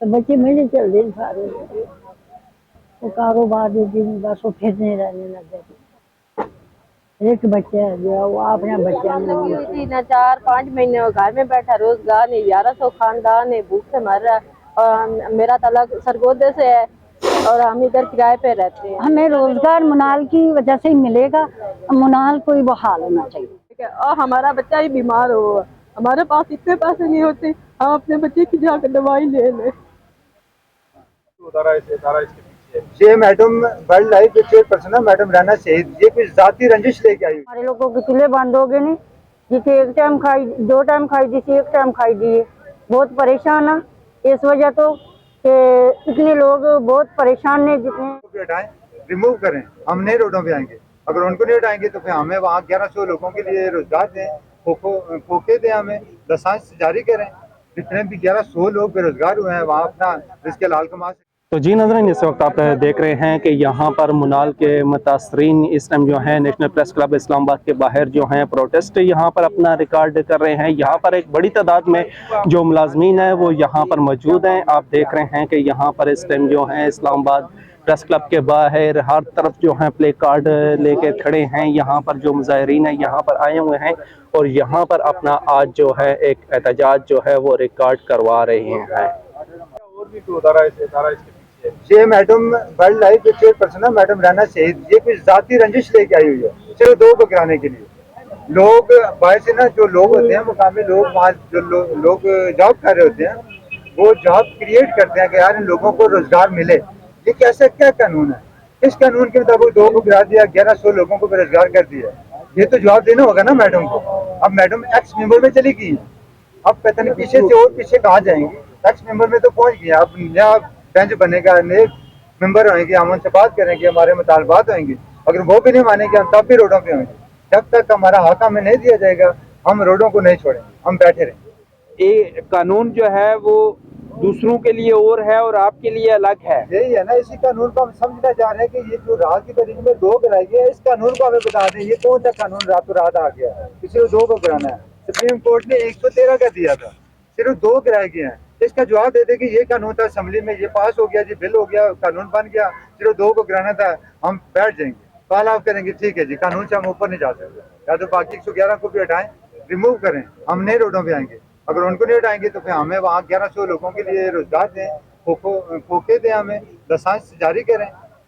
तो बच्चे मेरे चल रहे सारे, वो कारोबार दे दिन बस वो फिरने रहने लग गए। एक बच्चा है जो वो अपना बच्चा लगी हुई नहीं। थी ना, 4-5 महीने वो घर में बैठा, रोजगार नहीं, 1100 खानदान है, भूख से मर रहा है। और मेरा तलाक सरगोदे से है और हम इधर किराए पे रहते हैं। हमें रोजगार मुनाल की वजह से ही मिलेगा, मुनाल कोई बहाल होना चाहिए। ठीक है, और हमारा बच्चा ही बीमार हो, हमारे पास इतने पैसे नहीं होते हम अपने बच्चे की जाकर दवाई ले लें। ये मैडम वाइल्ड लाइफ चेयरपर्सन है, मैडम राना शहीद, ये कुछ जाती रंजिश लेके आई। हमारे लोगों के चूल्हे बंद हो गए नहीं, जिसे एक टाइम खाई, 2 टाइम खाई, जिसे एक टाइम खाई दिए, बहुत परेशान है इस वजह तो कि इतने लोग बहुत परेशान है। जितने हटाएं, रिमूव करें, हम नहीं रोडों पे आएंगे। अगर उनको नहीं हटाएंगे तो फिर हमें वहाँ 1100 लोगों के लिए रोजगार दें, खोखे दें, हमें लाइसेंस जारी करें। जितने भी 1100 लोग बेरोजगार हुए हैं वहाँ अपना रिस्क हलाल कमा सकें। तो जी नाज़रीन, इस वक्त आप देख रहे हैं कि यहाँ पर मुनाल के मुतासरीन इस टाइम जो है नेशनल प्रेस क्लब इस्लामाबाद के बाहर जो हैं प्रोटेस्ट यहाँ पर अपना रिकॉर्ड कर रहे हैं। यहाँ पर एक बड़ी तादाद में जो मुलाजमीन है वो यहाँ पर मौजूद हैं। आप देख रहे हैं कि यहाँ पर इस टाइम जो है इस्लामाबाद प्रेस क्लब के बाहर हर तरफ जो है प्ले कार्ड लेके खड़े हैं। यहाँ पर जो मुजाहिरीन है यहाँ पर आए हुए हैं और यहाँ पर अपना आज जो है एक एहतजाज जो है वो रिकॉर्ड करवा रहे हैं। ये मैडम वाइल्ड लाइफ चेयरपर्सन है, मैडम राना शहीद, ये कुछ जाती रंजिश लेके आई हुई है सिर्फ 2 को गिराने के लिए। लोग बाहर से ना, जो लोग होते हैं मुकामी लोग, वहाँ जो लोग जॉब कर रहे होते हैं, वो जॉब क्रिएट करते हैं कि यार इन लोगों को रोजगार मिले। ये कैसा क्या कानून है? इस कानून के मुताबिक 2 को गिरा दिया, 1100 लोगों को बेरोजगार कर दिया। ये तो जवाब देना होगा ना मैडम को। अब मैडम एक्स मेंबर में चली गई, अब पता नहीं पीछे से और पीछे कहाँ जाएंगी। एक्स मेंबर में तो पहुंच गया, अब नया बेंच बनेगा, नए मेंबर होंगे, हम उनसे बात करेंगे, हमारे मुतालबात होंगे। अगर वो भी नहीं मानेंगे हम तब भी रोडों पे होंगे। जब तक हमारा हक हमें नहीं दिया जाएगा हम रोडों को नहीं छोड़ेंगे, हम बैठे रहेंगे। ये कानून जो है वो दूसरों के लिए और है और आपके लिए अलग है। यही है ना, इसी कानून को हम समझना चाह रहे हैं कि ये जो रात की तारीख में 2 गिराई है, इस कानून को हमें बता दें। ये कौन सा कानून रातों रात आ गया है? किसी को 2 को गिराना है? सुप्रीम कोर्ट ने 113 का दिया था, सिर्फ 2 गिराए गए हैं। इसका जवाब दे दे कि ये कानून था असेंबली में, ये पास हो गया जी, बिल हो गया, कानून बन गया, सिर्फ 2 को गिराना था, हम बैठ जाएंगे। कॉल ऑफ करेंगे, ठीक है जी, कानून से हम ऊपर नहीं जा सकते। या तो बाकी 111 को भी हटाएं, रिमूव करें, हम नहीं रोडों पे आएंगे। अगर उनको नहीं हटाएंगे तो फिर हमें वहाँ 1100 लोगों के लिए रोजगार दें, खोखे दें, हमें लाइसेंस जारी करें।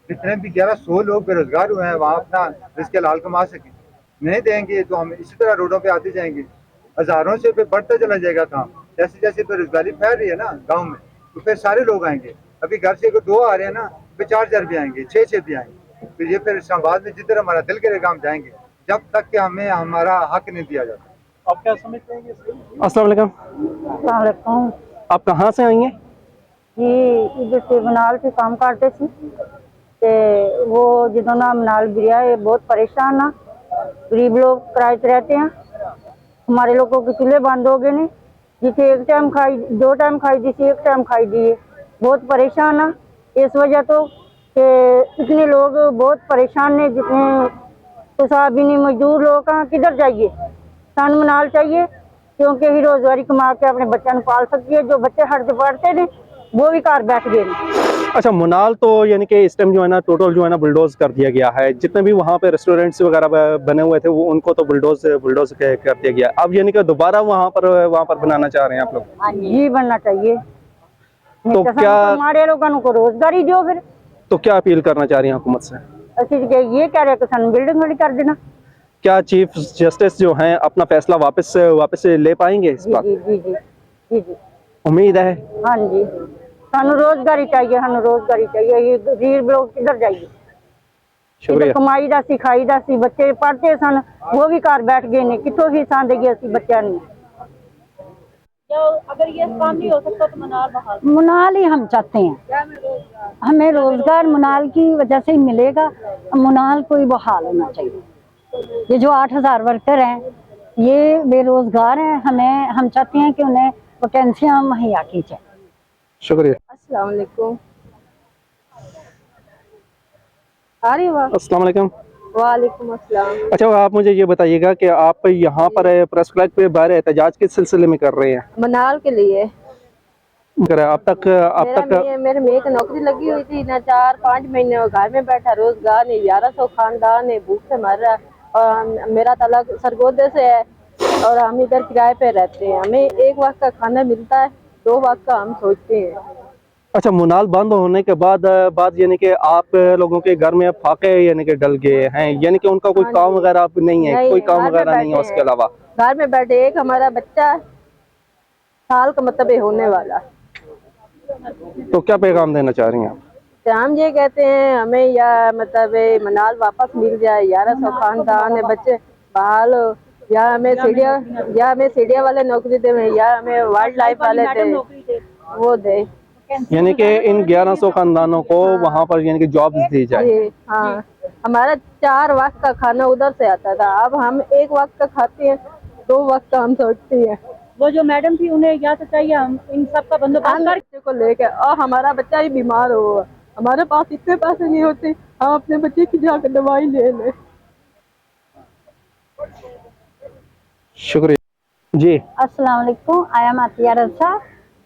जितने भी 1100 लोग बेरोजगार हुए हैं वहाँ अपना रिस्क हलाल कमा सकें। नहीं देंगे तो हम इसी तरह रोडों पे आते जाएंगे, हजारों से पे बढ़ता चला जाएगा काम। जैसे जैसे बेरोजगारी फैल रही है ना गाँव में, तो फिर सारे लोग आएंगे। अभी घर से अगर 2 आ रहे हैं ना, फिर 4 भी आएंगे, 6 भी आएंगे। तो ये फिर इस्लामाबाद में जिधर हमारा दिल करेगा हम जाएंगे, जब तक कि हमें हमारा हक नहीं दिया जाता। आप क्या समझते हैं? अस्सलाम वालेकुम। आप कहाँ से आई हैं? ये इधर से मनाल से काम करते थे, ते वो जिदों ना मनाल गिरा है, बहुत परेशान ना, गरीब लोग किराए पे रहते हैं। हमारे लोगों के चूल्हे बंद हो गए नहीं, जिसे एक टाइम खाई, 2 टाइम खाई, जिसे एक टाइम खाई दिए, बहुत परेशान है इस वजह तो कि इतने लोग बहुत परेशान है। जितने तो साहब भी नहीं, मजदूर लोग कहाँ किधर जाइए, सन मनाल चाहिए क्योंकि ही रोजगारी कमा के अपने बच्चों को पाल सकती है। जो बच्चे हट से पढ़ते थे वो भी घर बैठ गए। अच्छा, मुनाल तो यानी कि इस टाइम जो है ना टोटल जो है ना बुलडोज कर दिया गया है। जितने भी वहाँ पे रेस्टोरेंट्स वगैरह बने हुए थे वो उनको तो बुलडोज कर दिया गया। अब यानी कि दोबारा वहाँ पर बनाना चाह रहे हैं आप लोग? जी बनना चाहिए। तो क्या हमारे लोगों को रोजगारी दो फिर। तो क्या अपील करना चाह रही हैं हुकूमत से? असं ये कह रहे कि सन बिल्डिंग वाली कर देना। क्या चीफ जस्टिस जो हैं अपना फैसला वापस ले पाएंगे इस बात? जी जी जी जी जी उम्मीद है। हाँ जी, सानू रोजगारी चाहिए, सानू रोजगारी चाहिए। ये गरीब लोग किधर जाइए? शुक्रिया। कमाई दा सी, खाई दा सी, बच्चे पढ़ते सन वो भी घर बैठ गए ने, कितों फीसा देगी असी बच्चों ने। अगर ये काम नहीं हो सकता तो मनाल बहाल। मुनाल ही हम चाहते हैं, हमें रोजगार मुनाल की वजह से ही मिलेगा। मुनाल कोई बहाल होना चाहिए। ये जो 8000 वर्कर हैं ये बेरोजगार हैं, हम चाहते हैं कि उन्हें वैकेंसियां मुहैया की जाए। शुक्रिया। अस्सलाम वालेकुम। आ रही आवाज़? अस्सलाम वालेकुम। वालेकुम अस्सलाम। अच्छा, आप मुझे ये बताइएगा कि आप यहाँ पर प्रेस क्लब पे बाहर एहतजाज किस सिलसिले में कर रहे हैं? मनाल के लिए। मेरे मेरे को नौकरी लगी हुई थी ना, 4-5 महीने वो घर में बैठा, रोजगार नहीं, 1100 खानदान है भूख से मर रहा है। और मेरा तलाक सरगोदे से है और हम इधर किराए पे रहते हैं। हमें एक वक्त का खाना मिलता है, 2 वक्त का हम सोचते हैं। अच्छा, मुनाल बंद होने के बाद यानी कि आप लोगों के घर में फाके यानी कि डल गए हैं, यानी कि उनका कोई काम वगैरह अब नहीं है, कोई काम वगैरह नहीं है उसके अलावा? घर में बैठे, एक हमारा बच्चा साल का मतलब होने वाला। तो क्या पैगाम देना चाह रही हैं आप? तो हम ये कहते हैं हमें या मतलब मनाल वापस मिल जाए, 1100 खानदान है, बच्चे बहाल हो, या हमें सीढ़िया वाले नौकरी दे, या हमें वाइल्ड लाइफ वाले दे, वो दे। यानी कि इन 1100 खानदानों को वहाँ पर यानी कि जॉब्स दी जाए। हाँ, हमारा 4 वक्त का खाना उधर से आता था, अब हम एक वक्त का खाते हैं, 2 वक्त का हम सोचते हैं। वो जो मैडम थी उन्हें या तो चाहिए हम इन सब का बंदोबस्त बच्चे को लेके, और हमारा बच्चा ही बीमार हो, हमारे पास इतने पैसे नहीं होते हम अपने बच्चे की जाकर दवाई ले लें। शुक्रिया जी। अस्सलाम वालेकुम, आई एम आतिया रज़ा।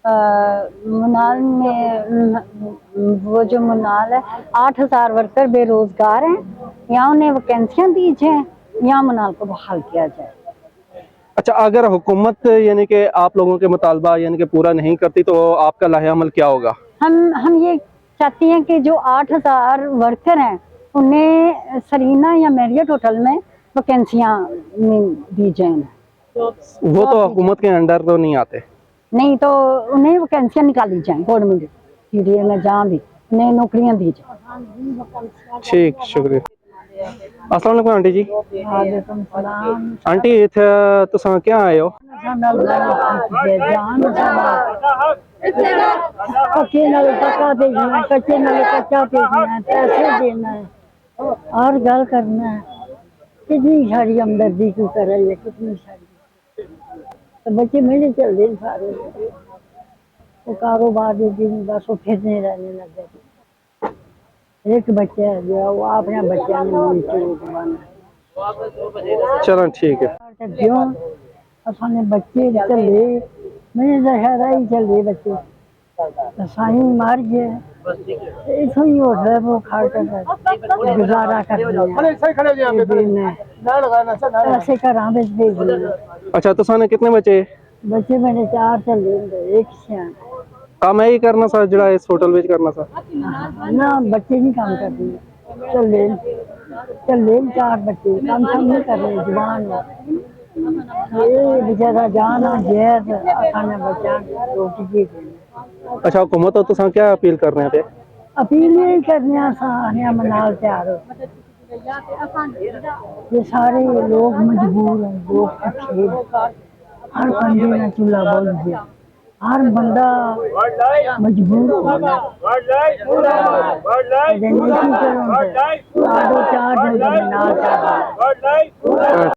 मुनाल में वो जो मुनाल है 8000 वर्कर बेरोजगार हैं, या उन्हें वैकेंसियाँ दी जाएँ या मुनाल को बहाल किया जाए। अच्छा, अगर हुकूमत यानी कि आप लोगों के मुतालबा यानी कि पूरा नहीं करती तो आपका लाहे अमल क्या होगा? हम ये चाहते हैं कि जो 8000 वर्कर हैं उन्हें सरीना या मैरियट होटल में वैकेंसियाँ दी जाएँ। वो तो हुकूमत के अंडर तो नहीं आते। नहीं तो उन्हें वैकेंसियाँ निकाली जाएँ, गवर्नमेंट सीडीए में जहाँ भी उन्हें नौकरियाँ दी जाएँ। ठीक, शुक्रिया। अस्सलाम वालेकुम आंटी जी। वालेकुम सलाम। आंटी इत्थे तुसां क्या आए हो? पक्के नाल पक्का भेजना है, कच्चे नाल कच्चा भेजना है, पैसे देना है और गल करना है। कितनी सारी हमदर्दी की करे है, कितनी सारी। तो बच्चे मेरे चल रहे सारे, वो कारोबार के दिन बस वो फिरने रहने लग गए। एक बच्चा है जो वो अपने बच्चा ने चलो ठीक है। क्यों असाने बच्चे चले, मेरे दशहरा ही चले बच्चे, साई मार गए इथों ही होटल वो खा कर गुजारा कर ऐसे घर भेज। अच्छा, तुसाने कितने बच्चे? बच्चे मेरे 4 चले, एक सियान काम यही करना सा जड़ा इस होटल में करना सा ना, बच्चे नहीं काम करते, चले 4 बच्चे काम नहीं कर रहे, जवान ये बेचारा जान जैद खाने बच्चा रोटी दे। अच्छा, हुकूमत तो तुसां क्या अपील कर रहे थे? अपील यही करने सारे मनाल तैयार हो, ये सारे लोग मजबूर हैं, लोग हर बंदे ने चूल्हा बोल दिया, हर बंदा मजबूर हो गया। 4 दिन मनाल